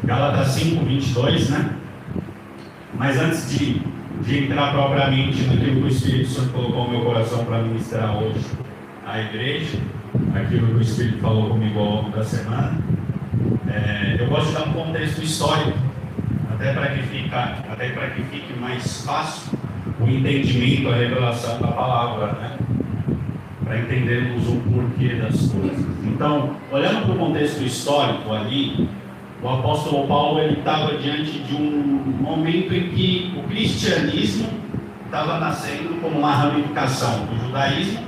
Gálatas 5, 22, né? Mas antes de entrar propriamente naquilo que o Espírito Santo colocou no meu coração para ministrar hoje à igreja, aquilo que o Espírito falou comigo ao longo da semana, eu gosto de dar um contexto histórico, até para que fique mais fácil o entendimento, a revelação da palavra, né? Para entendermos o porquê das coisas. Então, olhando para o contexto histórico ali, o apóstolo Paulo estava diante de um momento em que o cristianismo estava nascendo como uma ramificação do judaísmo,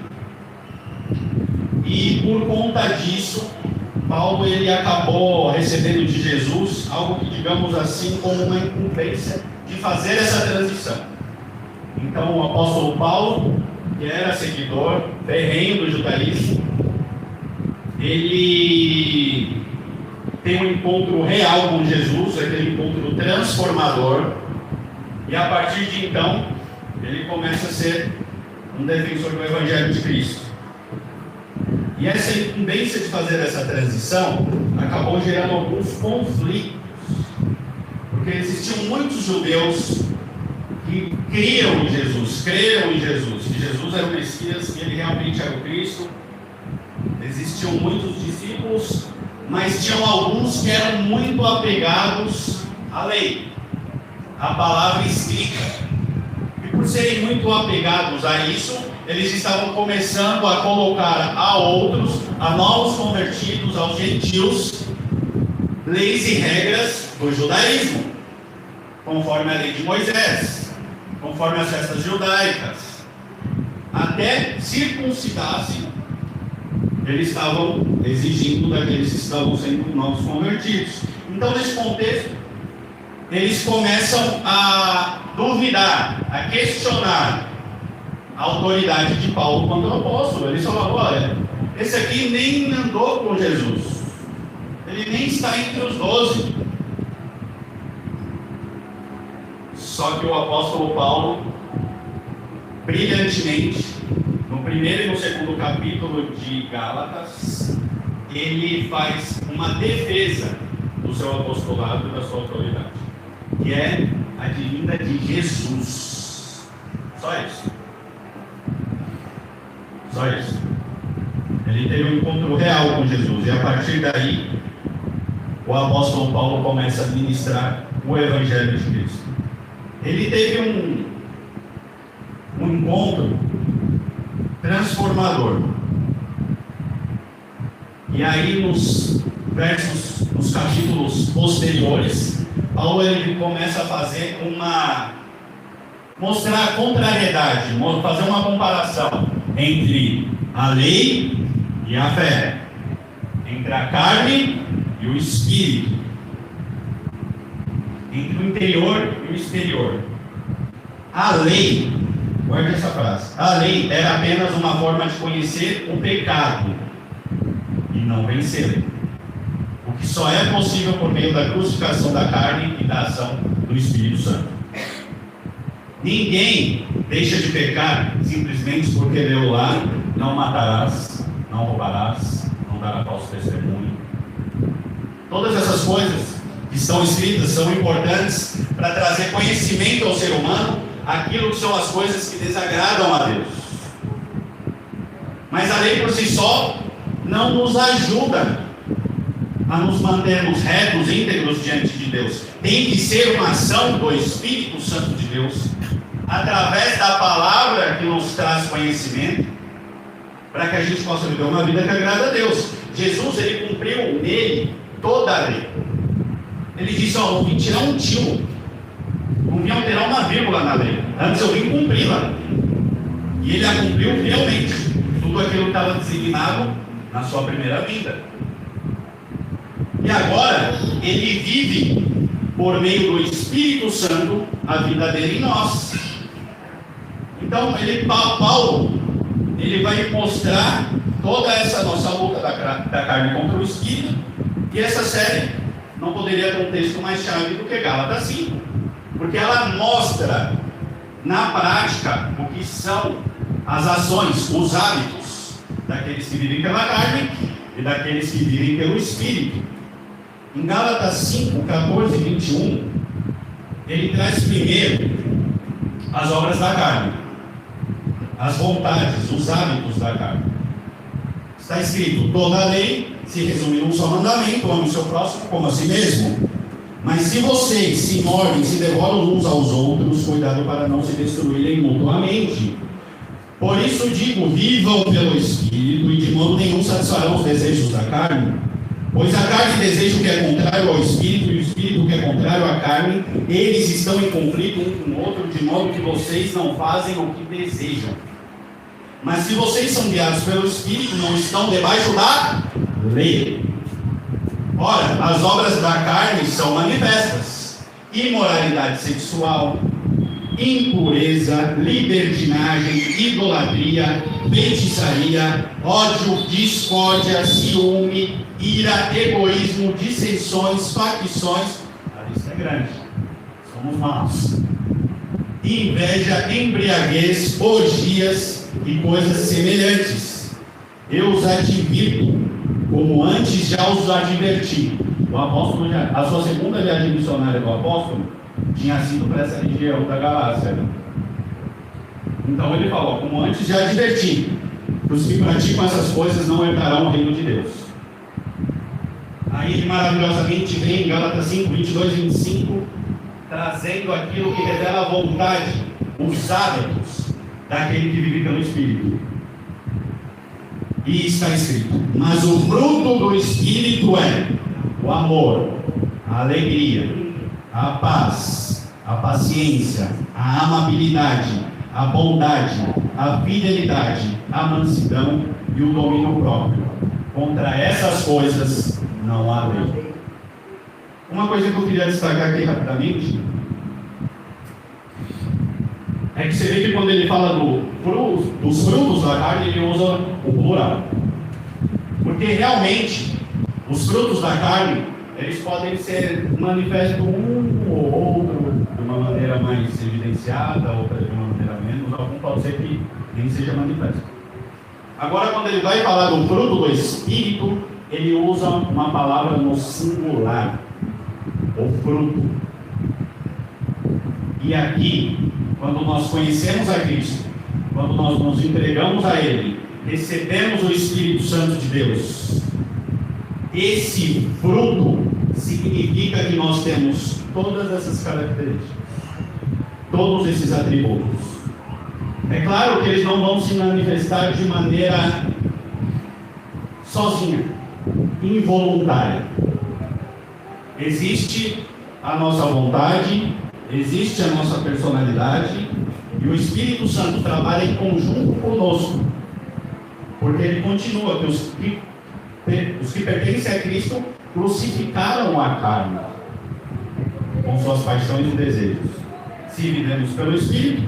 e por conta disso, Paulo acabou recebendo de Jesus algo que, digamos assim, como uma incumbência de fazer essa transição. Então, o apóstolo Paulo, que era seguidor ferrenho do judaísmo, ele tem um encontro real com Jesus, aquele encontro transformador, e a partir de então, ele começa a ser um defensor do Evangelho de Cristo. E essa incumbência de fazer essa transição acabou gerando alguns conflitos, porque existiam muitos judeus que creram em Jesus, que Jesus era o Messias, que ele realmente era o Cristo. Existiam muitos discípulos, mas tinham alguns que eram muito apegados à lei, à palavra escrita. E por serem muito apegados a isso, eles estavam começando a colocar a outros, a novos convertidos, aos gentios, leis e regras do judaísmo, conforme a lei de Moisés, conforme as festas judaicas. Até circuncidar-se, eles estavam exigindo daqueles que estavam sendo novos convertidos. Então, nesse contexto, eles começam a duvidar, a questionar a autoridade de Paulo quanto apóstolo. Eles falavam: olha, esse aqui nem andou com Jesus, ele nem está entre os 12. Só que o apóstolo Paulo, brilhantemente, no primeiro e no segundo capítulo de Gálatas, ele faz uma defesa do seu apostolado e da sua autoridade, que é advinda de Jesus. Só isso. Só isso. Ele teve um encontro real com Jesus, e a partir daí, o apóstolo Paulo começa a ministrar o Evangelho de Cristo. Ele teve um encontro transformador. E aí, nos capítulos posteriores, Paulo começa a fazer mostrar a contrariedade, fazer uma comparação entre a lei e a fé, entre a carne e o espírito, entre o interior e o exterior. A lei, guarde essa frase, a lei era apenas uma forma de conhecer o pecado e não vencê-lo, o que só é possível por meio da crucificação da carne e da ação do Espírito Santo. Ninguém deixa de pecar simplesmente porque leu lá: não matarás, não roubarás, não darás falso testemunho. Todas essas coisas que estão escritas são importantes para trazer conhecimento ao ser humano, aquilo que são as coisas que desagradam a Deus. Mas a lei por si só não nos ajuda a nos mantermos retos, íntegros diante de Deus. Tem que ser uma ação do Espírito Santo de Deus, através da palavra que nos traz conhecimento, para que a gente possa viver uma vida que agrada a Deus. Jesus, ele cumpriu nele toda a lei. Ele disse: ó, eu vim tirar um tio, não vim alterar uma vírgula na lei, antes eu vim cumpri-la. E ele a cumpriu fielmente, tudo aquilo que estava designado na sua primeira vinda. E agora, ele vive, por meio do Espírito Santo, a vida dele em nós. Então, Paulo, ele vai mostrar toda essa nossa luta da carne contra o Espírito. E essa série não poderia ter um texto mais chave do que Gálatas 5, porque ela mostra, na prática, o que são as ações, os hábitos daqueles que vivem pela carne e daqueles que vivem pelo Espírito. Em Gálatas 5, 14 e 21, ele traz primeiro as obras da carne, as vontades, os hábitos da carne. Está escrito: toda a lei se resume num só mandamento: ame o seu próximo como a si mesmo. Mas se vocês se mordem, se devoram uns aos outros, cuidado para não se destruírem mutuamente. Por isso digo: vivam pelo Espírito, e de modo nenhum satisfarão os desejos da carne. Pois a carne deseja o que é contrário ao Espírito, e o Espírito o que é contrário à carne. Eles estão em conflito um com o outro, de modo que vocês não fazem o que desejam. Mas se vocês são guiados pelo Espírito, não estão debaixo da lei. Ora, as obras da carne são manifestas: imoralidade sexual, impureza, libertinagem, idolatria, feitiçaria, ódio, discórdia, ciúme, ira, egoísmo, dissensões, facções. A lista é grande, somos maus. Inveja, embriaguez, orgias e coisas semelhantes. Eu os advirto, como antes já os adverti. O apóstolo, a sua segunda viagem missionária do apóstolo tinha sido para essa região da Galácia. Então ele falou: como antes já adverti, os que praticam essas coisas não herdarão o reino de Deus. Aí ele maravilhosamente vem em Gálatas 5, 22 e 25, trazendo aquilo que revela a vontade, os hábitos daquele que vive pelo Espírito. E está escrito: mas o fruto do Espírito é o amor, a alegria, a paz, a paciência, a amabilidade, a bondade, a fidelidade, a mansidão e o domínio próprio. Contra essas coisas não há lei. Uma coisa que eu queria destacar aqui rapidamente é que você vê que quando ele fala dos frutos da carne, ele usa o plural. Porque realmente, os frutos da carne, eles podem ser manifestos um ou outro de uma maneira mais evidenciada, outra de uma maneira menos, algum pode ser que nem seja manifesto. Agora, quando ele vai falar do fruto do Espírito, ele usa uma palavra no singular, o fruto. E aqui, quando nós conhecemos a Cristo, quando nós nos entregamos a Ele, recebemos o Espírito Santo de Deus, esse fruto significa que nós temos todas essas características, todos esses atributos. É claro que eles não vão se manifestar de maneira sozinha, involuntária. Existe a nossa vontade, existe a nossa personalidade, e o Espírito Santo trabalha em conjunto conosco, porque ele continua que os que pertencem a Cristo crucificaram a carne com suas paixões e desejos. Se vivemos pelo Espírito,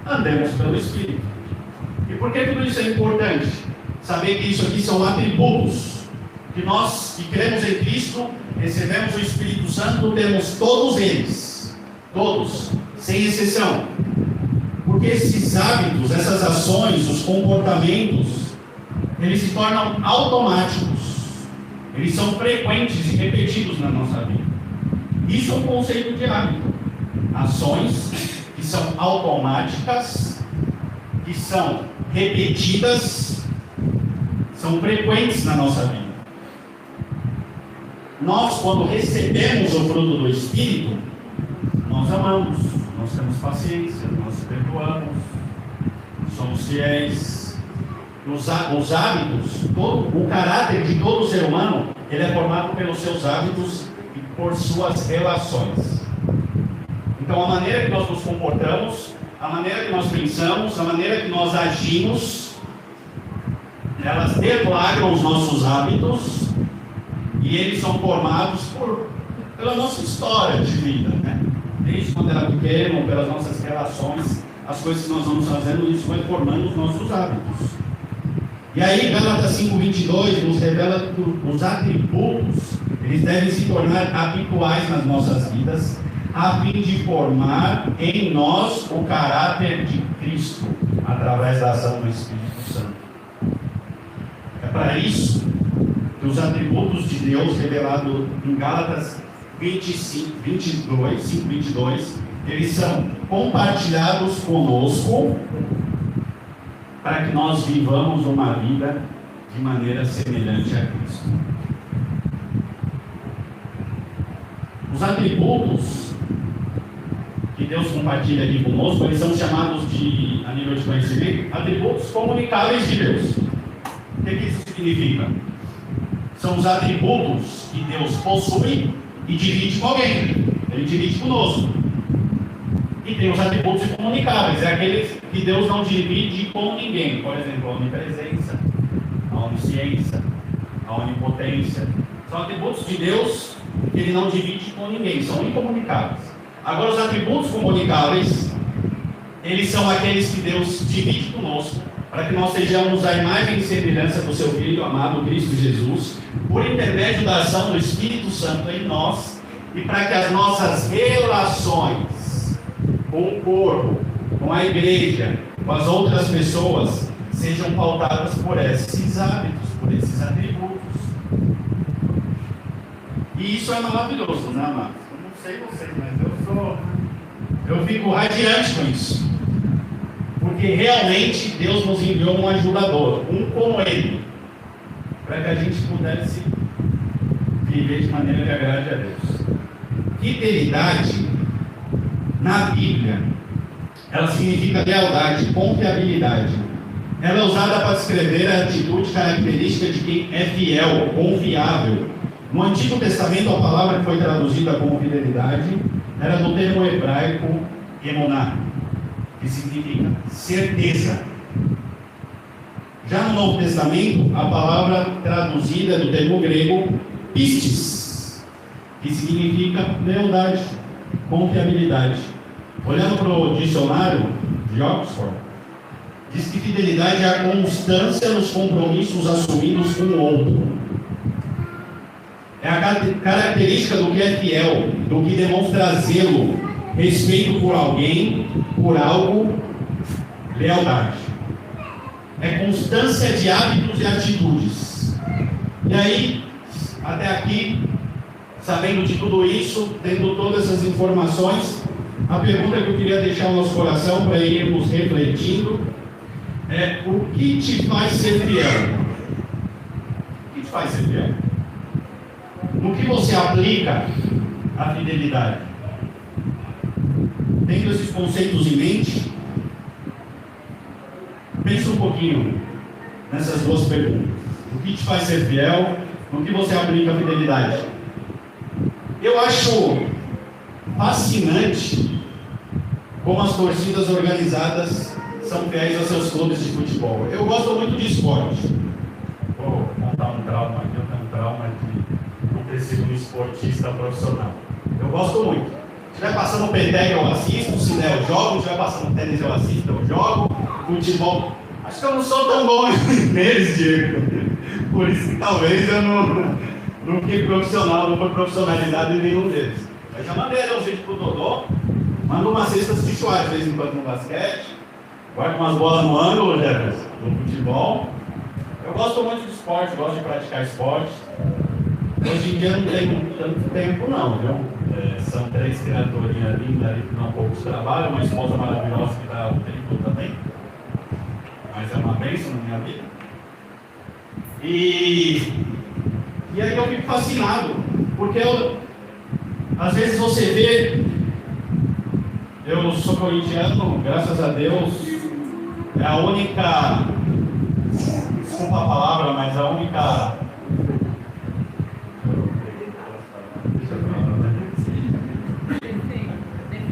andemos pelo Espírito. E por que tudo isso é importante? Saber que isso aqui são atributos que nós que cremos em Cristo, recebemos o Espírito Santo, temos todos eles, todos, sem exceção. Porque esses hábitos, essas ações, os comportamentos, eles se tornam automáticos, eles são frequentes e repetidos na nossa vida. Isso é um conceito de hábito. Ações que são automáticas, que são repetidas, são frequentes na nossa vida. Nós, quando recebemos o fruto do Espírito, nós amamos, nós temos paciência, nós perdoamos, somos fiéis. Os hábitos, o caráter de todo ser humano, ele é formado pelos seus hábitos e por suas relações. Então, a maneira que nós nos comportamos, a maneira que nós pensamos, a maneira que nós agimos, elas deflagram os nossos hábitos e eles são formados pela nossa história de vida, né? Desde quando era pequeno, pelas nossas relações, as coisas que nós vamos fazendo, isso vai formando os nossos hábitos. E aí, Gálatas 5:22 nos revela que os atributos, eles devem se tornar habituais nas nossas vidas, a fim de formar em nós o caráter de Cristo, através da ação do Espírito Santo. É para isso que que os atributos de Deus revelados em Gálatas 5:22, eles são compartilhados conosco para que nós vivamos uma vida de maneira semelhante a Cristo. Os atributos que Deus compartilha aqui conosco, eles são chamados de, a nível de conhecimento, atributos comunicáveis de Deus. O que isso significa? São os atributos que Deus possui e divide com alguém. Ele divide conosco. E tem os atributos incomunicáveis, é aqueles que Deus não divide com ninguém. Por exemplo, a onipresença, a onisciência, a onipotência. São atributos de Deus que Ele não divide com ninguém, são incomunicáveis. Agora, os atributos comunicáveis, eles são aqueles que Deus divide conosco, para que nós sejamos a imagem e semelhança do seu Filho amado, Cristo Jesus, por intermédio da ação do Espírito Santo em nós, e para que as nossas relações com o corpo, com a igreja, com as outras pessoas, sejam pautadas por esses hábitos, por esses atributos. E isso é maravilhoso, né, amados? Eu não sei vocês, mas eu fico radiante com isso. Porque realmente Deus nos enviou um ajudador, um como Ele, para que a gente pudesse viver de maneira que agrade a Deus. Fidelidade, na Bíblia, ela significa lealdade, confiabilidade. Ela é usada para descrever a atitude característica de quem é fiel, confiável. No Antigo Testamento, a palavra que foi traduzida como fidelidade era do termo hebraico emuná, que significa certeza. Já no Novo Testamento, a palavra traduzida é do termo grego pistis, que significa lealdade, confiabilidade. Olhando para o dicionário de Oxford, diz que fidelidade é a constância nos compromissos assumidos com o outro. É a característica do que é fiel, do que demonstra zelo, respeito por alguém, por algo, lealdade. É constância de hábitos e atitudes. E aí, até aqui, sabendo de tudo isso, tendo todas essas informações, a pergunta que eu queria deixar no nosso coração para irmos refletindo é: o que te faz ser fiel? O que te faz ser fiel? No que você aplica a fidelidade? Tendo esses conceitos em mente, pense um pouquinho nessas duas perguntas. O que te faz ser fiel? No que você aplica a fidelidade? Eu acho fascinante como as torcidas organizadas são fiéis aos seus clubes de futebol. Eu gosto muito de esporte. Vou contar um trauma aqui, eu tenho um trauma de não ter sido um esportista profissional. Eu gosto muito. Se estiver passando peteca, eu assisto. Se der, eu jogo. Se estiver passando tênis, eu assisto, eu jogo. Futebol. Acho que eu não sou tão bom neles, Diego. Por isso que talvez eu não fique profissional, não fui profissionalizado em nenhum deles. Eu já mandei um vídeo pro Dodô. Mando umas cestas de churrasco de vez em quando no basquete. Guardo umas bolas no ângulo, Jefferson, no futebol. Eu gosto muito de esporte, gosto de praticar esporte. Hoje em dia não tenho tanto tempo não, viu? São 3 criaturinhas lindas ali que não poucos trabalham, uma esposa maravilhosa que dá o tempo também. Mas é uma bênção na minha vida. E aí eu fico fascinado, porque às vezes você vê, eu sou corintiano, graças a Deus, é a única, desculpa a palavra, mas a única,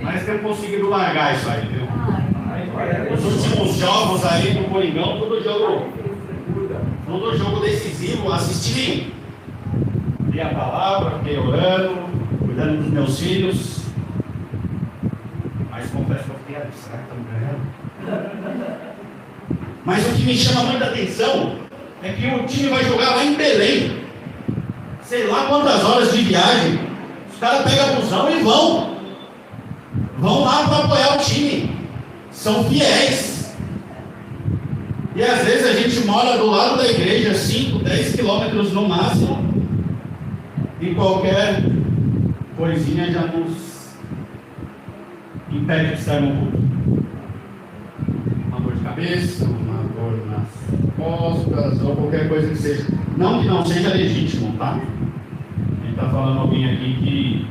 mas tenho conseguido largar isso aí, viu? Os últimos jogos aí do Coringão, todo jogo decisivo, assisti, li a palavra, fiquei orando, cuidando dos meus filhos, mas confesso que eu fiquei ali, será que estamos ganhando? Mas o que me chama muita atenção é que o time vai jogar lá em Belém, sei lá quantas horas de viagem, os caras pegam a busão e vão lá para apoiar o time, são fiéis. E às vezes a gente mora do lado da igreja, 5, 10 quilômetros no máximo, e qualquer coisinha já nos impede de estar no culto. Uma dor de cabeça, uma dor nas costas, ou qualquer coisa que seja. Não que não seja legítimo, tá? A gente está falando alguém aqui que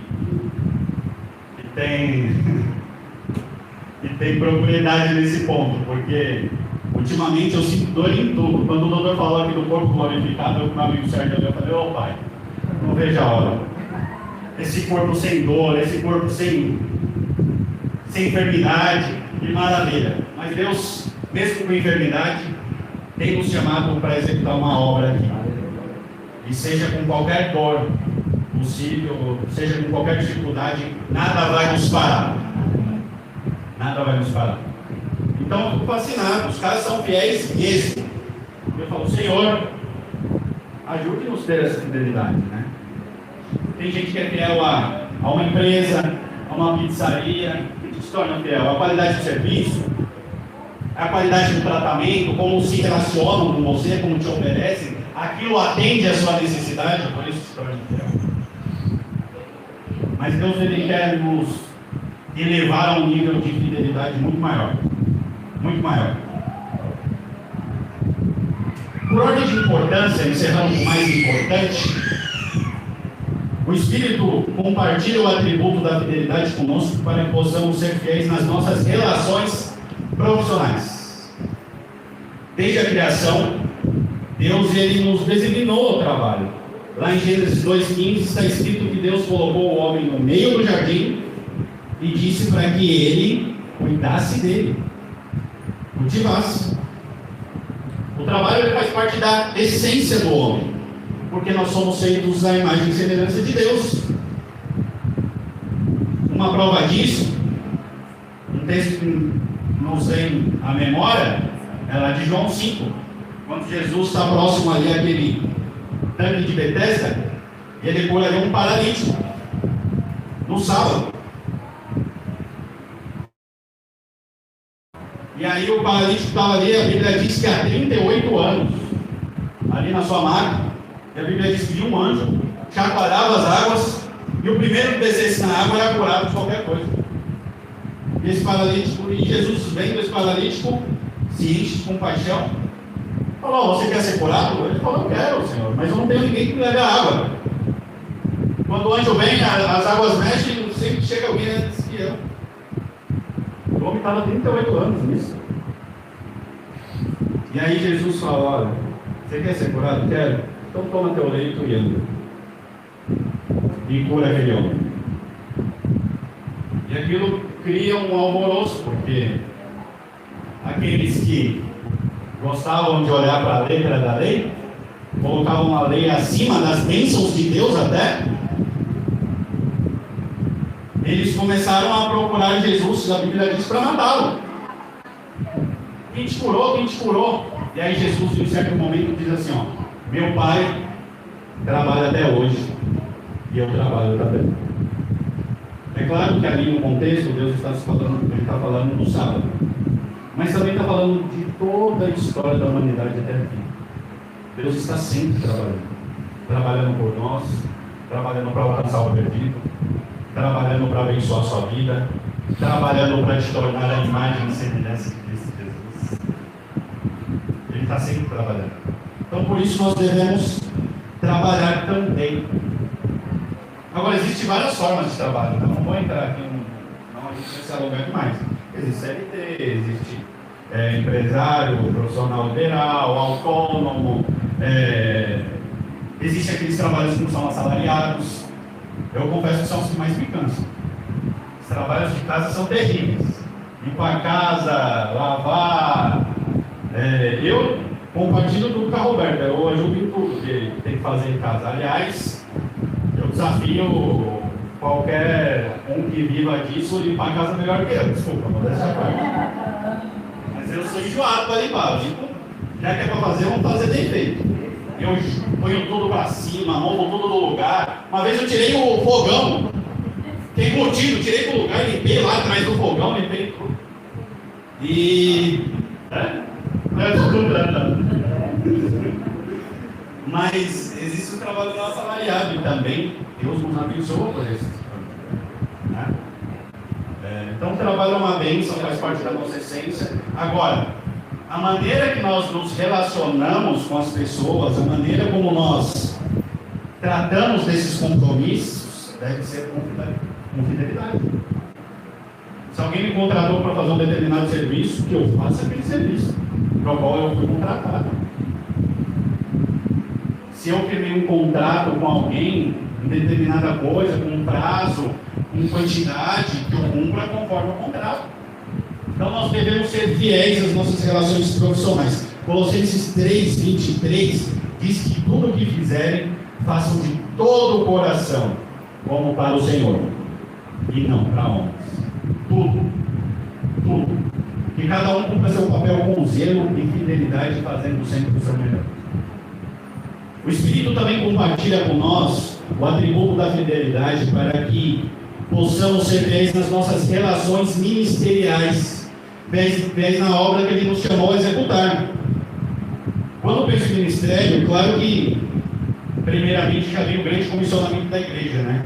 tem propriedade nesse ponto, porque ultimamente eu sinto dor em tudo. Quando o doutor falou aqui do corpo glorificado, eu com meu amigo Sérgio, eu falei, ô pai, não vejo a hora. Esse corpo sem dor, esse corpo sem enfermidade, que maravilha. Mas Deus, mesmo com enfermidade, tem nos chamado para executar uma obra aqui. E seja com qualquer dor possível, seja com qualquer dificuldade, nada vai nos parar. Nada vai nos parar. Então eu fico fascinado, os caras são fiéis mesmo. Eu falo, Senhor, ajude-nos a ter essa fidelidade, né? Tem gente que é fiel a uma empresa, a uma pizzaria, que se torna fiel. A qualidade do serviço, a qualidade do tratamento, como se relacionam com você, como te oferecem, aquilo atende a sua necessidade, por isso se torna fiel. Mas Deus, Ele quer nos elevar a um nível de fidelidade muito maior. Muito maior. Por ordem de importância, encerrando com o mais importante, o Espírito compartilha o atributo da fidelidade conosco para que possamos ser fiéis nas nossas relações profissionais. Desde a criação, Deus ele nos designou o trabalho. Lá em Gênesis 2,15 está escrito que Deus colocou o homem no meio do jardim e disse para que ele cuidasse dele, cultivasse. O trabalho ele faz parte da essência do homem, porque nós somos feitos à imagem e semelhança de Deus. Uma prova disso, um texto que não sei a memória, é lá de João 5, quando Jesus está próximo ali àquele tanque de Betesda, e ele cura ali um paralítico, no sábado. E aí o paralítico estava ali, a Bíblia diz que há 38 anos, ali na sua maca, e a Bíblia diz que vinha um anjo, chacoalhava as águas, e o primeiro que descesse na água era curado de qualquer coisa. E esse paralítico, e Jesus vendo esse paralítico, se enche de compaixão, falou, você quer ser curado? Ele falou, eu quero, Senhor, mas eu não tenho ninguém que me leve a água. Quando o anjo vem, as águas mexem, sempre chega alguém antes que eu. O homem estava 38 anos nisso. E aí Jesus fala, olha, você quer ser curado? Quero. Então toma teu leito e anda. E cura aquele homem. E aquilo cria um alvoroço, porque aqueles que gostavam de olhar para a letra da lei, colocavam a lei acima das bênçãos de Deus até, eles começaram a procurar Jesus, a Bíblia diz, para matá-lo. Quem te curou? Quem te curou? E aí Jesus, em certo momento, diz assim, ó, meu pai trabalha até hoje, e eu trabalho também. É claro que ali no contexto, Deus está falando do sábado, mas também está falando de toda a história da humanidade até aqui. Deus está sempre trabalhando por nós, trabalhando para alcançar o perdido, trabalhando para abençoar a sua vida, trabalhando para te tornar a imagem e semelhança de Cristo Jesus. Ele está sempre trabalhando. Então, por isso, nós devemos trabalhar também. Agora, existem várias formas de trabalho. Não vou entrar aqui, não a gente vai se alongar demais. Existe CLT, existe empresário, profissional liberal, autônomo, existe aqueles trabalhos que não são assalariados. Eu confesso que são os que mais me cansam. Os trabalhos de casa são terríveis. Limpar a casa, lavar. Eu compartilho tudo com a Roberta. Eu ajudo em tudo que tem que fazer em casa. Aliás, eu desafio qualquer um que viva disso limpar a casa melhor que eu. Desculpa, vou deixar claro. Mas eu sou enjoado para limpar. Já que é para fazer, vamos fazer bem feito. Eu ponho tudo para cima, monto tudo no lugar. Uma vez eu tirei o fogão, fiquei curtindo, tirei do lugar, limpei lá atrás do fogão, limpei tudo. E Mas existe o trabalho não assalariado e também Deus nos abençoa por isso. Né? Então o trabalho é uma bênção, faz parte da nossa essência. Agora, a maneira que nós nos relacionamos com as pessoas, a maneira como nós tratamos desses compromissos, deve ser com fidelidade. Se alguém me contratou para fazer um determinado serviço, que eu faça aquele serviço para o qual eu fui contratado. Se eu firmei um contrato com alguém em determinada coisa, com um prazo, com quantidade, que eu cumpra conforme o contrato. Então nós devemos ser fiéis às nossas relações profissionais. Colossenses 3:23 diz que tudo o que fizerem, façam de todo o coração, como para o Senhor, e não para homens. Tudo. Que cada um cumpra seu papel com zelo e fidelidade, fazendo sempre o seu melhor. O Espírito também compartilha com nós o atributo da fidelidade para que possamos ser fiéis nas nossas relações ministeriais, fiéis na obra que Ele nos chamou a executar. Quando eu penso em ministério, claro que, primeiramente, já vem o grande comissionamento da igreja, né?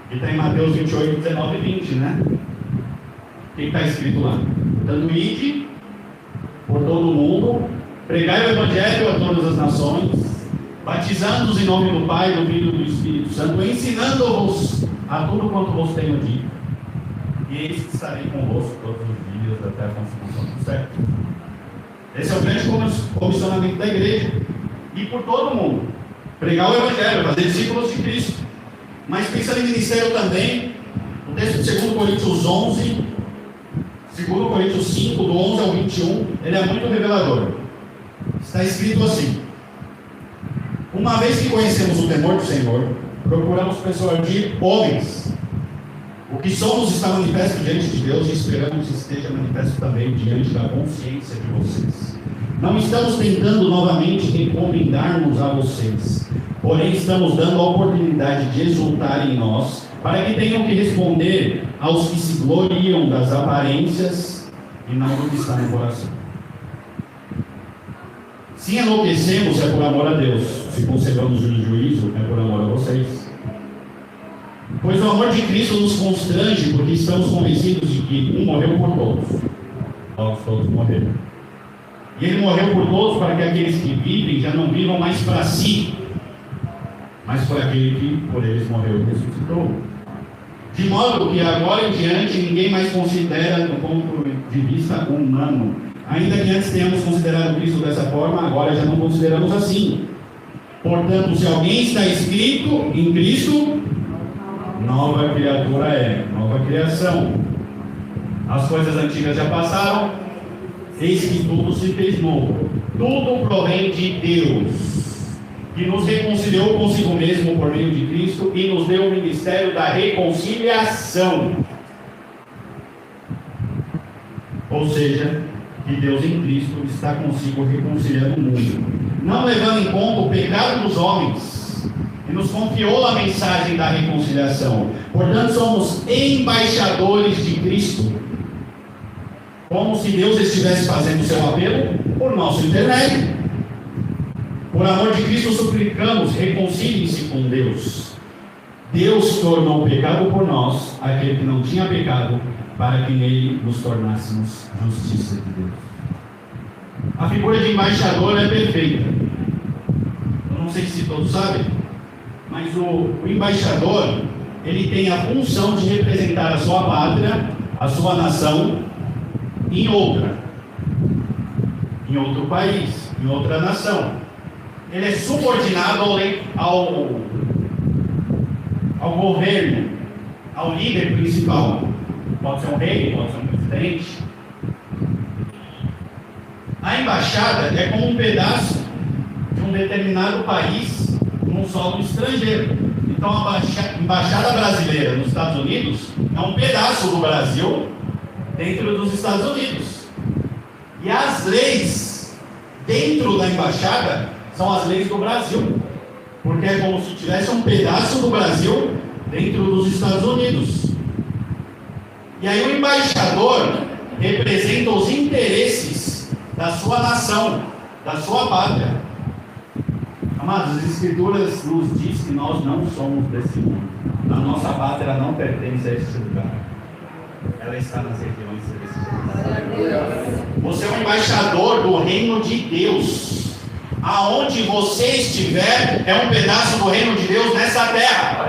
Que está em Mateus 28, 19 e 20, né? O que está escrito lá? Dando ide por todo o mundo, pregai o Evangelho a todas as nações, batizando-os em nome do Pai, do Filho e do Espírito Santo, ensinando-vos a tudo quanto vos tenho dito. E eis que estarei convosco todos os dias até a consumação do século. Esse é o grande comissionamento da igreja. E por todo mundo. Pregar o Evangelho, fazer discípulos de Cristo. Mas pensando em ministério também, o texto de 2 Coríntios 11, 2 Coríntios 5, do 11 ao 21, ele é muito revelador. Está escrito assim: uma vez que conhecemos o temor do Senhor, procuramos persuadir homens. O que somos está manifesto diante de Deus e esperamos que esteja manifesto também diante da consciência de vocês. Não estamos tentando novamente recomendar-nos a vocês, porém estamos dando a oportunidade de exultar em nós, para que tenham que responder aos que se gloriam das aparências e não do que está no coração. Se enlouquecemos, é por amor a Deus. Se concebamos o juízo, é por amor a vocês. Pois o amor de Cristo nos constrange, porque estamos convencidos de que um morreu por todos. Nós todos morreram. E Ele morreu por todos para que aqueles que vivem já não vivam mais para si, mas por aquele que por eles morreu e ressuscitou. De modo que agora em diante ninguém mais considera do ponto de vista humano. Ainda que antes tenhamos considerado Cristo dessa forma, agora já não consideramos assim. Portanto, se alguém está escrito em Cristo, nova criatura é, nova criação. As coisas antigas já passaram, eis que tudo se fez novo. Tudo provém de Deus, que nos reconciliou consigo mesmo por meio de Cristo e nos deu o ministério da reconciliação. Ou seja, que Deus em Cristo está consigo reconciliando o mundo, não levando em conta o pecado dos homens, e nos confiou a mensagem da reconciliação. Portanto, somos embaixadores de Cristo, como se Deus estivesse fazendo o seu apelo por nosso intermédio. Por amor de Cristo suplicamos, reconciliem-se com Deus. Deus tornou o pecado por nós, aquele que não tinha pecado, para que nele nos tornássemos justiça de Deus. A figura de embaixador é perfeita. Eu não sei se todos sabem, mas o embaixador, ele tem a função de representar a sua pátria, a sua nação, em outro país, em outra nação. Ele é subordinado ao governo, ao líder principal. Pode ser um rei, pode ser um presidente. A embaixada é como um pedaço de um determinado país num solo estrangeiro. Então a embaixada brasileira nos Estados Unidos é um pedaço do Brasil dentro dos Estados Unidos. E as leis dentro da embaixada são as leis do Brasil, porque é como se tivesse um pedaço do Brasil dentro dos Estados Unidos. E aí o embaixador representa os interesses da sua nação, da sua pátria. Amados, as Escrituras nos diz que nós não somos desse mundo. A nossa pátria não pertence a este lugar. Ela está nas regiões celestiais. Você é um embaixador do reino de Deus. Aonde você estiver, é um pedaço do reino de Deus nessa terra.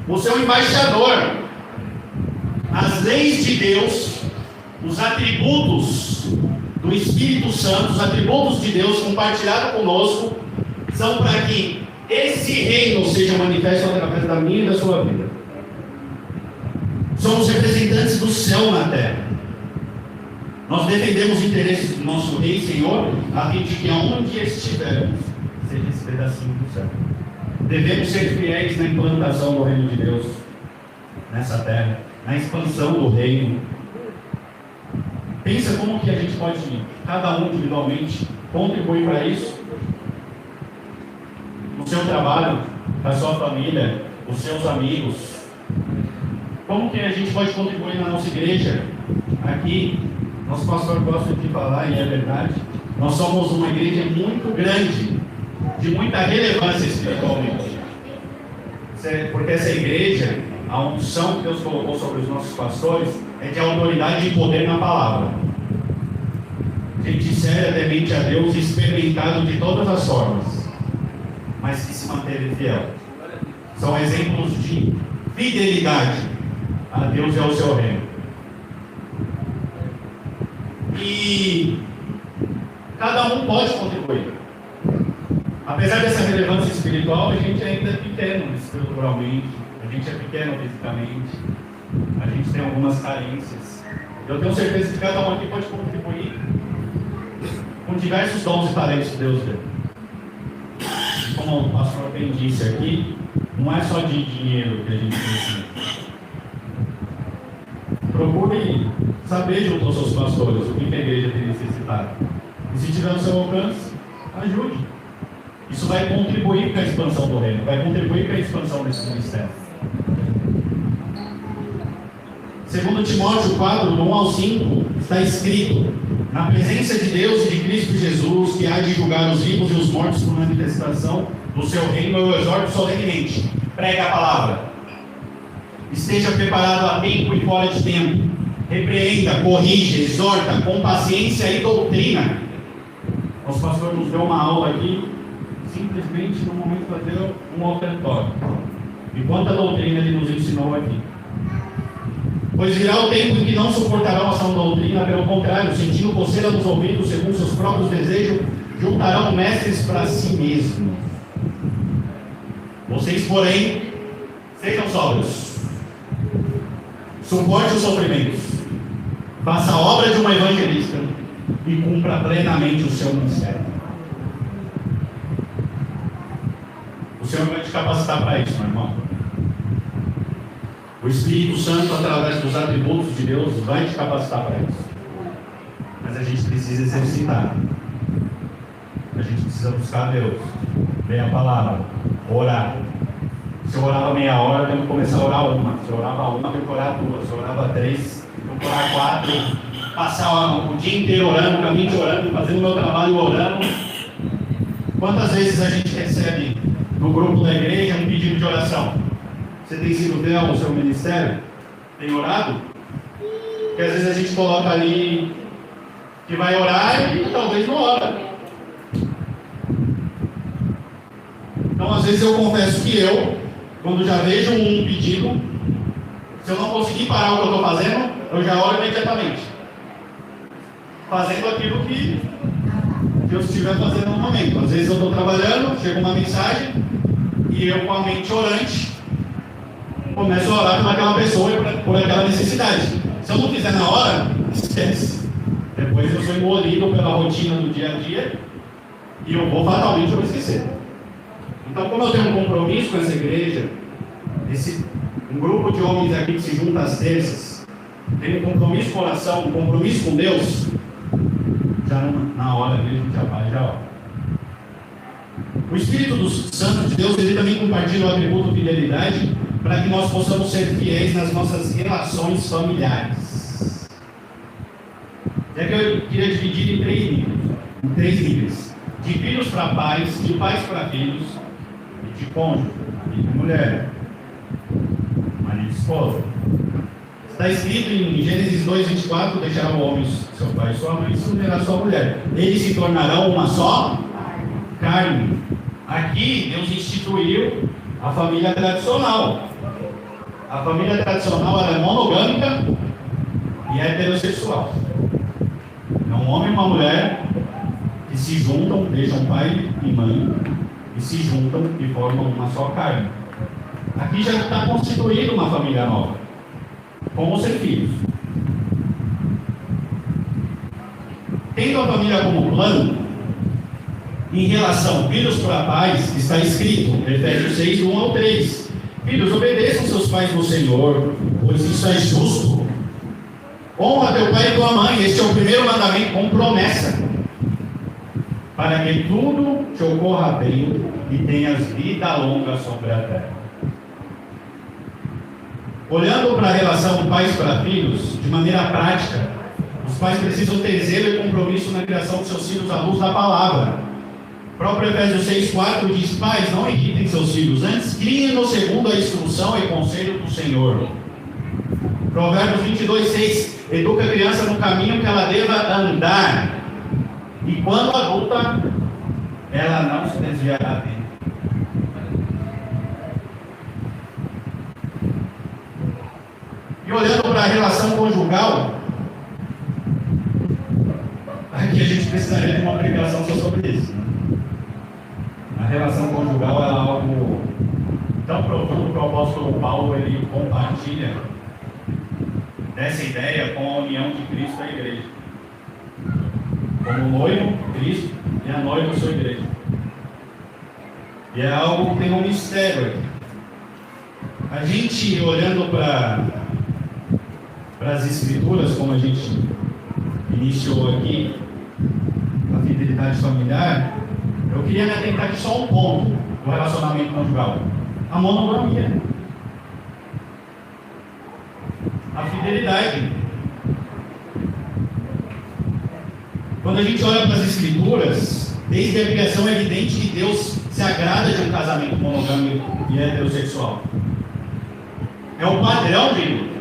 Você é um embaixador. As leis de Deus, os atributos do Espírito Santo, os atributos de Deus compartilhados conosco, são para que esse reino seja manifesto através da minha e da sua vida. Somos representantes do céu na terra. Nós defendemos os interesses do nosso Rei e Senhor, a fim de que aonde estivermos, seja esse pedacinho do céu. Devemos ser fiéis na implantação do reino de Deus nessa terra, na expansão do reino. Pensa como que a gente pode, cada um individualmente, contribuir para isso. No seu trabalho, com a sua família, os seus amigos. Como que a gente pode contribuir na nossa igreja? Aqui, nosso pastor gosta de falar, e é verdade, nós somos uma igreja muito grande, de muita relevância espiritualmente. Porque essa igreja, a unção que Deus colocou sobre os nossos pastores, é de autoridade e poder na palavra. Gente séria, temente a Deus, experimentado de todas as formas, mas que se manteve fiel. São exemplos de fidelidade a Deus e ao seu reino. E cada um pode contribuir. Apesar dessa relevância espiritual, a gente ainda é pequeno espiritualmente, a gente é pequeno fisicamente, a gente tem algumas carências. Eu tenho certeza que cada um aqui pode contribuir com diversos dons e talentos que Deus deu. Como o pastor bem disse aqui, não é só de dinheiro que a gente precisa. Procure saber junto aos seus pastores o que a igreja tem necessitado. E se tiver no seu alcance, ajude. Isso vai contribuir para a expansão do reino, vai contribuir para a expansão desse ministério. 2 Timóteo 4, do 1 ao 5, está escrito: na presença de Deus e de Cristo Jesus, que há de julgar os vivos e os mortos por manifestação do seu reino, eu exorto solenemente: pregue a palavra. Esteja preparado a tempo e fora de tempo. Repreenda, corrige, exorta, com paciência e doutrina. Nosso pastor nos deu uma aula aqui, simplesmente no momento de fazer um ofertório. E quanta doutrina ele nos ensinou aqui. Pois virá o tempo em que não suportarão a sã doutrina, pelo contrário, sentindo coceira nos ouvidos, segundo seus próprios desejos, juntarão mestres para si mesmos. Vocês, porém, sejam sóbrios, suporte os sofrimentos, faça a obra de uma evangelista e cumpra plenamente o seu ministério. O Senhor vai te capacitar para isso, meu irmão. O Espírito Santo, através dos atributos de Deus, vai te capacitar para isso. Mas a gente precisa exercitar. A gente precisa buscar Deus, ler a palavra, orar. Se eu orava meia hora, eu tenho que começar a orar uma. Se eu orava uma, eu tenho que orar duas. Se eu orava três, eu tenho que orar quatro. Passar o dia inteiro orando, o caminho de orando, fazendo o meu trabalho orando. Quantas vezes a gente recebe no grupo da igreja um pedido de oração? Você tem sido fiel ao seu ministério? Tem orado? Porque às vezes a gente coloca ali que vai orar e talvez não ora. Então às vezes eu confesso que quando já vejo um pedido, se eu não conseguir parar o que eu estou fazendo, eu já oro imediatamente. Fazendo aquilo que eu estiver fazendo no momento. Às vezes eu estou trabalhando, chega uma mensagem e eu, com a mente orante, começo a orar por aquela pessoa e por aquela necessidade. Se eu não fizer na hora, esquece. Depois eu sou engolido pela rotina do dia a dia e eu vou fatalmente esquecer. Então, como eu tenho um compromisso com essa igreja, um grupo de homens aqui que se junta às terças, tem um compromisso com oração, um compromisso com Deus, já na hora dele a gente já vai, já ora. O Espírito Santo de Deus, ele também compartilha o atributo fidelidade para que nós possamos ser fiéis nas nossas relações familiares. É que eu queria dividir em três níveis. De filhos para pais, de pais para filhos, e de cônjuge, e de mulher, marido e esposa. Está escrito em Gênesis 2:24, deixará o homem seu pai e sua mãe e se unirá a sua mulher. Eles se tornarão uma só carne. Aqui Deus instituiu a família tradicional. A família tradicional ela é monogâmica e heterossexual. É um homem e uma mulher que se juntam, deixam pai e mãe e se juntam e formam uma só carne. Aqui já está constituída uma família nova, com os seus filhos. Tendo a família como plano, em relação filhos para pais, está escrito, Efésios 6, 1 ao 3. Filhos, obedeçam seus pais no Senhor, pois isso é justo. Honra teu pai e tua mãe, este é o primeiro mandamento com promessa, para que tudo te ocorra bem e tenhas vida longa sobre a terra. Olhando para a relação pais para filhos, de maneira prática, os pais precisam ter zelo e compromisso na criação de seus filhos à luz da palavra. O próprio Efésios 6,4 diz: pais, não irritem seus filhos, antes criem-no segundo a instrução e conselho do Senhor. Provérbios 22,6: educa a criança no caminho que ela deva andar, e quando adulta, ela não se desviará dele. E olhando para a relação conjugal, aqui a gente precisaria de uma pregação só sobre isso. A relação conjugal é algo tão profundo que o apóstolo Paulo ele compartilha dessa ideia com a união de Cristo à igreja. Como noivo, Cristo, e a noiva, sua igreja. E é algo que tem um mistério aqui. A gente, olhando para as Escrituras, como a gente iniciou aqui, a fidelidade familiar, eu queria me atentar aqui só um ponto do relacionamento conjugal: a monogamia, a fidelidade. Quando a gente olha para as Escrituras, desde a criação é evidente que Deus se agrada de um casamento monogâmico e heterossexual. É o padrão dele.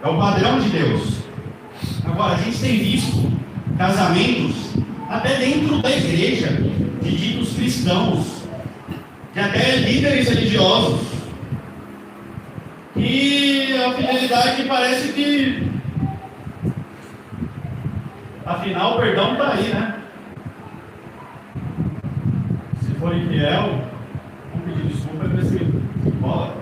É o padrão de Deus. Agora, a gente tem visto casamentos até dentro da igreja, de ditos cristãos, de até líderes religiosos, e a fidelidade parece que, afinal, o perdão está aí, né? Se for infiel, vamos pedir desculpa para esse bola.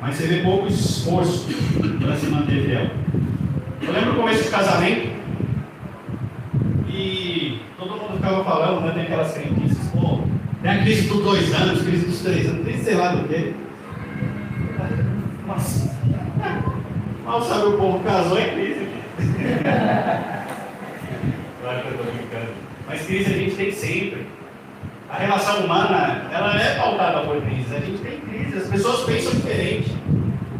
Mas você vê pouco esforço para se manter fiel. Eu lembro do começo de casamento e todo mundo ficava falando, né? Tem aquelas crendices, pô, tem a crise dos 2 anos, crise dos 3 anos, nem sei lá do que. Nossa, mal sabe o povo casou em crise. Claro que eu estou brincando. Mas crise a gente tem sempre. A relação humana, ela é pautada por crises. A gente tem crises, as pessoas pensam diferente.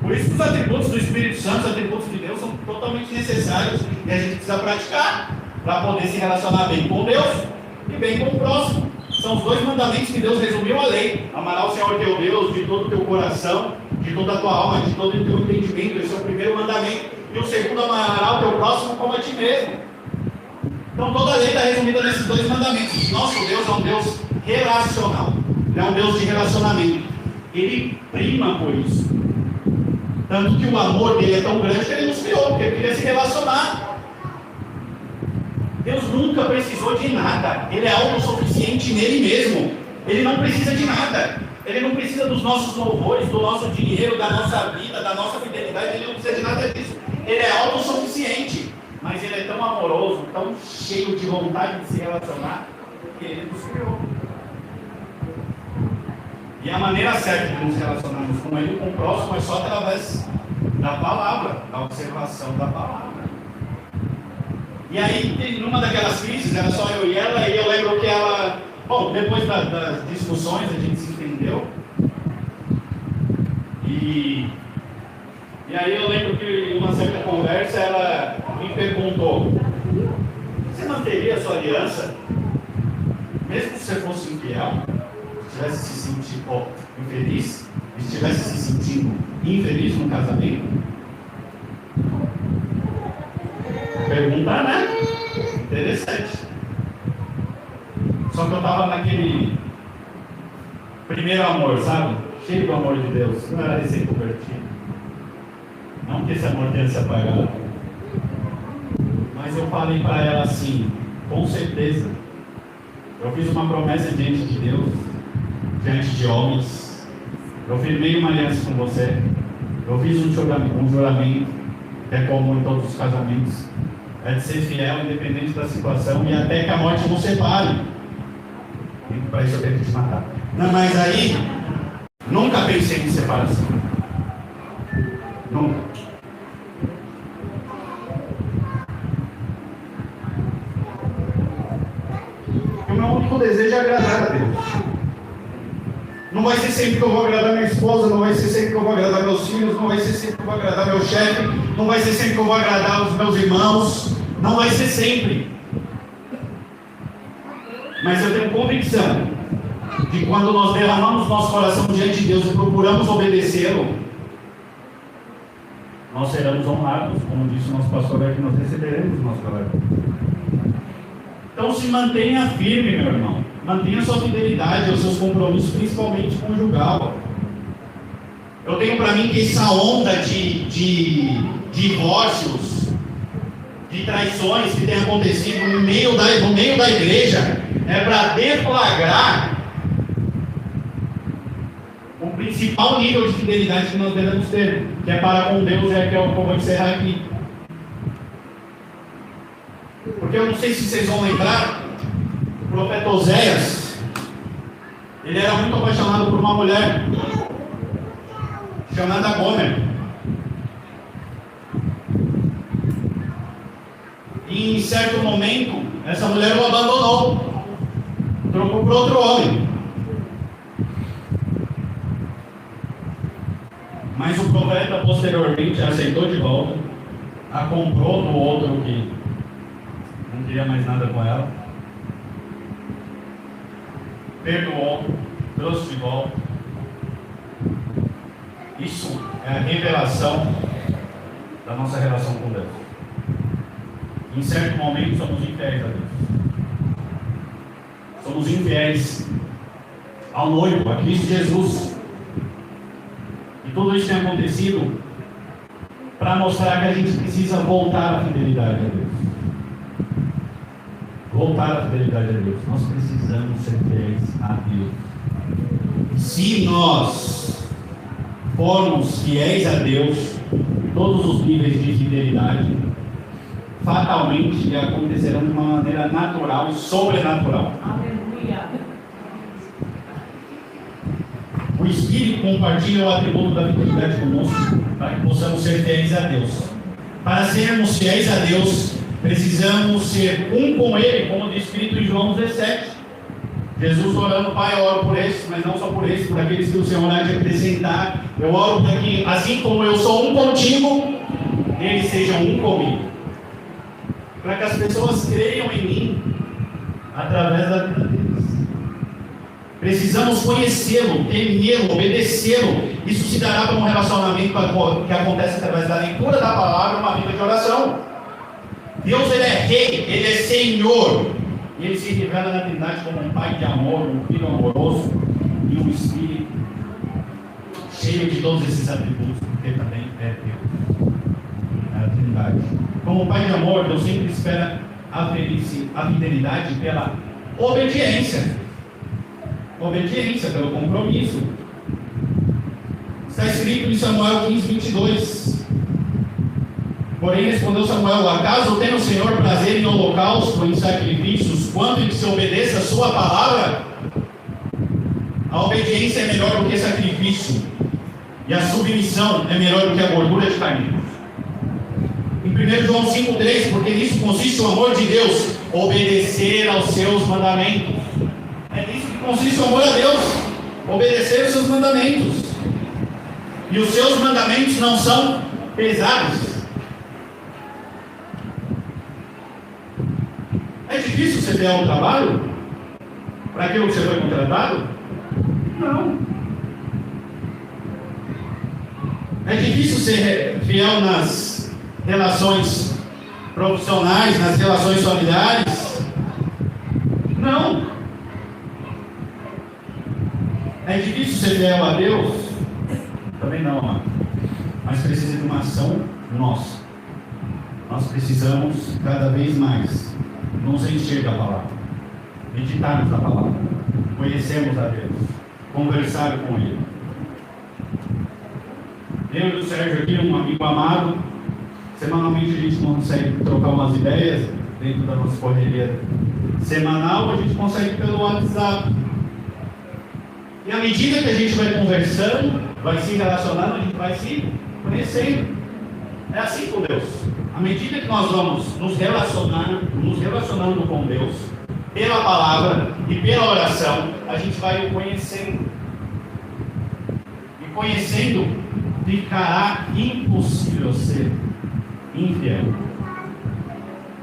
Por isso que os atributos do Espírito Santo, os atributos de Deus, são totalmente necessários e a gente precisa praticar para poder se relacionar bem com Deus e bem com o próximo. São os 2 mandamentos que Deus resumiu a lei: amarás o Senhor teu Deus de todo o teu coração, de toda a tua alma, de todo o teu entendimento. Esse é o primeiro mandamento. E o segundo, amarás o teu próximo como a ti mesmo. Então toda a lei está resumida nesses 2 mandamentos. Nosso Deus é um Deus relacional, Ele é um Deus de relacionamento. Ele prima por isso. Tanto que o amor dele é tão grande que ele nos criou, porque ele queria se relacionar. Deus nunca precisou de nada. Ele é autossuficiente nele mesmo. Ele não precisa de nada. Ele não precisa dos nossos louvores, do nosso dinheiro, da nossa vida, da nossa fidelidade. Ele não precisa de nada disso. Ele é autossuficiente. Mas ele é tão amoroso, tão cheio de vontade de se relacionar, que ele nos criou. E a maneira certa de nos relacionarmos com ele e com o próximo é só através da palavra, da observação da palavra. E aí, numa daquelas crises, era só eu e ela, e eu lembro que ela, bom, depois das discussões a gente se entendeu. E E aí eu lembro que em uma certa conversa ela me perguntou: você manteria a sua aliança, mesmo se você fosse infiel, estivesse se sentindo infeliz, estivesse se sentindo infeliz no casamento? Pergunta, né? Interessante. Só que eu estava naquele primeiro amor, sabe? Cheio do amor de Deus. Não era recém-convertido. Não que esse amor tenha se apagado. Mas eu falei para ela assim: com certeza. Eu fiz uma promessa diante de Deus, diante de homens. Eu firmei uma aliança com você. Eu fiz um juramento, que é comum em todos os casamentos. É de ser fiel, independente da situação, e até que a morte nos separe. E para isso eu tenho que te matar. Não, mas aí, nunca pensei em separação. Nunca. E o meu único desejo é agradar a Deus. Não vai ser sempre que eu vou agradar minha esposa, não vai ser sempre que eu vou agradar meus filhos, não vai ser sempre que eu vou agradar meu chefe, não vai ser sempre que eu vou agradar os meus irmãos, não vai ser sempre. Mas eu tenho convicção de quando nós derramamos nosso coração diante de Deus e procuramos obedecê-lo, nós seremos honrados, como disse o nosso pastor aqui, nós receberemos o nosso galardão. Então se mantenha firme, meu irmão. Mantenha sua fidelidade aos seus compromissos, principalmente conjugal. Eu tenho para mim que essa onda de divórcios, de traições que tem acontecido no meio da igreja, é para deflagrar o principal nível de fidelidade que nós devemos ter, que é para com Deus, que é o que eu vou encerrar aqui. Porque eu não sei se vocês vão lembrar, o profeta Oséias, ele era muito apaixonado por uma mulher chamada Gomer. E em certo momento, essa mulher o abandonou, trocou por outro homem. Mas o profeta posteriormente aceitou de volta, a comprou do outro que não queria mais nada com ela, perdoou, trouxe de volta. Isso é a revelação da nossa relação com Deus. Em certo momento somos infiéis a Deus. Somos infiéis ao noivo, a Cristo Jesus. E tudo isso tem acontecido para mostrar que a gente precisa voltar à fidelidade a Deus. Voltar à fidelidade a Deus. Nós precisamos ser fiéis a Deus. Se nós formos fiéis a Deus, todos os níveis de fidelidade fatalmente acontecerão de uma maneira natural e sobrenatural. Aleluia. O Espírito compartilha o atributo da fidelidade conosco, para que possamos ser fiéis a Deus. Para sermos fiéis a Deus, precisamos ser um com Ele, como diz escrito em João 17. Jesus orando: Pai, eu oro por esses, mas não só por esses, por aqueles que o Senhor há de acrescentar. Eu oro para que, assim como eu sou um contigo, eles sejam um comigo. Para que as pessoas creiam em mim através da vida deles. Precisamos conhecê-lo, temê-lo, obedecê-lo. Isso se dará para um relacionamento que acontece através da leitura da palavra, uma vida de oração. Deus, Ele é Rei, Ele é Senhor. E Ele se revela na Trindade como um Pai de amor, um Filho amoroso e um Espírito cheio de todos esses atributos, porque também é Deus. É a Trindade. Como Pai de amor, Deus sempre espera a fidelidade pela obediência. Obediência, pelo compromisso. Está escrito em Samuel 15, 22. Porém respondeu Samuel: acaso tem o Senhor prazer em holocausto, em sacrifícios, quanto em que se obedeça a sua palavra? A obediência é melhor do que sacrifício, e a submissão é melhor do que a gordura de carneiros. Em 1 João 5,3, porque nisso consiste o amor de Deus, obedecer aos seus mandamentos. É nisso que consiste o amor a Deus, obedecer os seus mandamentos. E os seus mandamentos não são pesados. É difícil ser fiel ao trabalho? Para aquilo que você foi contratado? Não. É difícil ser fiel nas relações profissionais, nas relações familiares? Não. É difícil ser fiel a Deus? Também não, amado. Mas precisa de uma ação nossa. Nós precisamos cada vez mais nos encher da palavra, meditarmos na palavra, conhecermos a Deus, conversar com Ele. Eu e o Sérgio aqui, um amigo amado, semanalmente a gente consegue trocar umas ideias dentro da nossa correria semanal, a gente consegue pelo WhatsApp. E à medida que a gente vai conversando, vai se relacionando, a gente vai se conhecendo. É assim com Deus. À medida que nós vamos nos relacionando com Deus, pela palavra e pela oração, a gente vai o conhecendo. E conhecendo, ficará impossível ser infiel.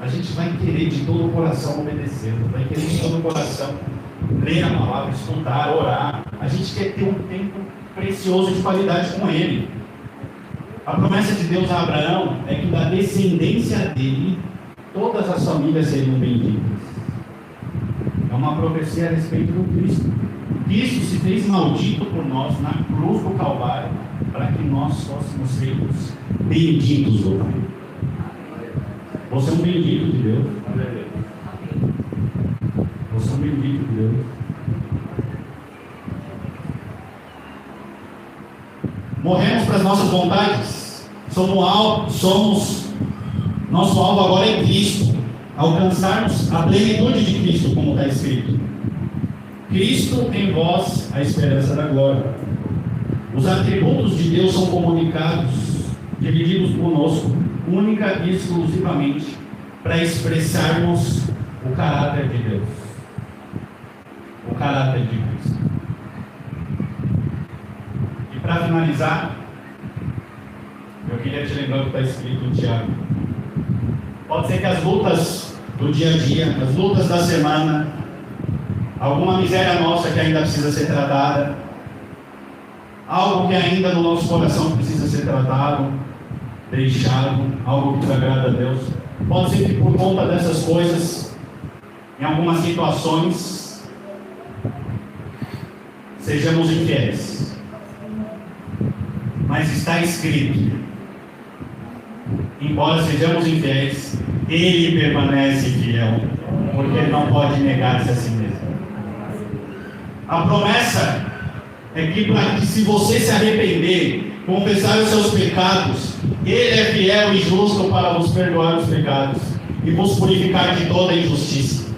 A gente vai querer de todo o coração obedecê-lo, vai querer de todo o coração ler a palavra, estudar, orar. A gente quer ter um tempo precioso de qualidade com Ele. A promessa de Deus a Abraão é que da descendência dele, todas as famílias seriam benditas. É uma profecia a respeito do Cristo. Cristo se fez maldito por nós na cruz do Calvário, para que nós fôssemos feitos benditos do Pai. Você é um bendito de Deus. Você é um bendito de Deus. Morremos para as nossas vontades. Nosso alvo agora é Cristo. Alcançarmos a plenitude de Cristo, como está escrito. Cristo em vós, a esperança da glória. Os atributos de Deus são comunicados, divididos conosco, única e exclusivamente, para expressarmos o caráter de Deus. O caráter de Cristo. E para finalizar, eu queria te lembrar o que está escrito em Tiago. Pode ser que as lutas do dia a dia, as lutas da semana, alguma miséria nossa que ainda precisa ser tratada, algo que ainda no nosso coração precisa ser tratado, deixado, algo que desagrada a Deus. Pode ser que por conta dessas coisas, em algumas situações, sejamos infiéis. Mas está escrito: embora sejamos infiéis, Ele permanece fiel, porque Ele não pode negar-se a si mesmo. A promessa é que se você se arrepender, confessar os seus pecados, Ele é fiel e justo para vos perdoar os pecados e vos purificar de toda injustiça.